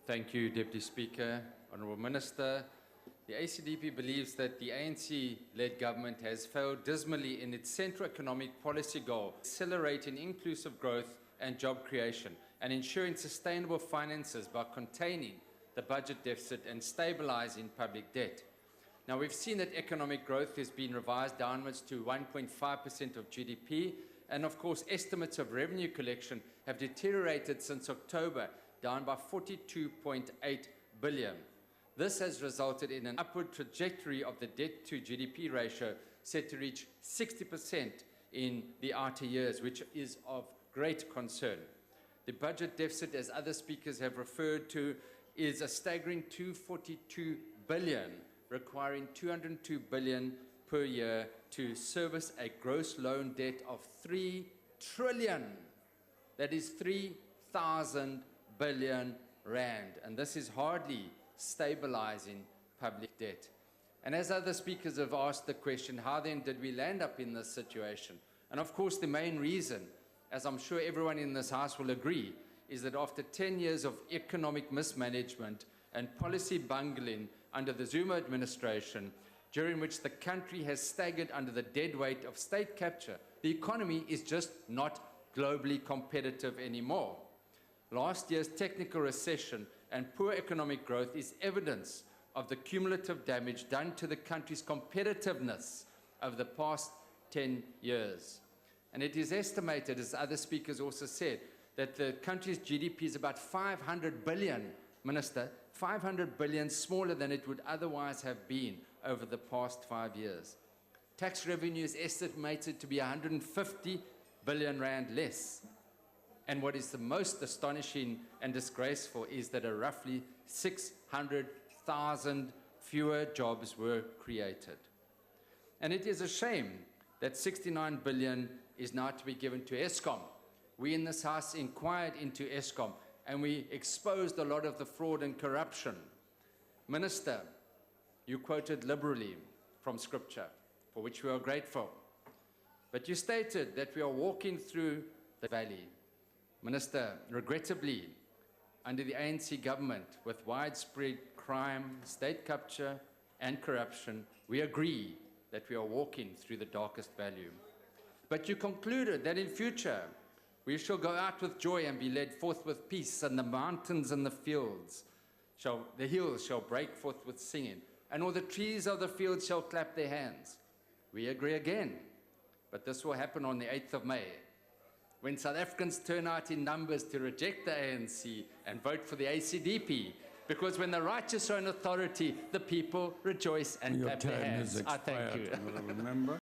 Thank you, Deputy Speaker. Honourable Minister, the ACDP believes that the ANC-led government has failed dismally in its central economic policy goal, accelerating inclusive growth and job creation, and ensuring sustainable finances by containing the budget deficit and stabilising public debt. Now, we've seen that economic growth has been revised downwards to 1.5% of GDP, and of course, estimates of revenue collection have deteriorated since October, down by 42.8 billion. This has resulted in an upward trajectory of the debt to GDP ratio set to reach 60% in the outer years, which is of great concern. The budget deficit, as other speakers have referred to, is a staggering 242 billion, requiring 202 billion per year to service a gross loan debt of 3 trillion. That is 3,000 billion rand, and this is hardly stabilizing public debt. And as other speakers have asked the question, how then did we land up in this situation? And of course, the main reason, as I'm sure everyone in this House will agree, is that after 10 years of economic mismanagement and policy bungling under the Zuma-administration, during which the country has staggered under the dead weight of state capture, the economy is just not globally competitive anymore. Last year's technical recession and poor economic growth is evidence of the cumulative damage done to the country's competitiveness over the past 10 years. And it is estimated, as other speakers also said, that the country's GDP is about 500 billion, Minister, 500 billion smaller than it would otherwise have been over the past 5 years. Tax revenue is estimated to be 150 billion rand less. And what is the most astonishing and disgraceful is that a roughly 600,000 fewer jobs were created. And it is a shame that 69 billion is now to be given to Eskom. We in this House inquired into Eskom and we exposed a lot of the fraud and corruption. Minister, you quoted liberally from Scripture, for which we are grateful. But you stated that we are walking through the valley. Minister, regrettably, under the ANC government, with widespread crime, state capture, and corruption, we agree that we are walking through the darkest valley. But you concluded that in future, we shall go out with joy and be led forth with peace, and the mountains and the hills shall break forth with singing, and all the trees of the field shall clap their hands. We agree again, but this will happen on the 8th of May, when South Africans turn out in numbers to reject the ANC and vote for the ACDP, because when the righteous are in authority, the people rejoice and clap their hands. I thank you. Remember.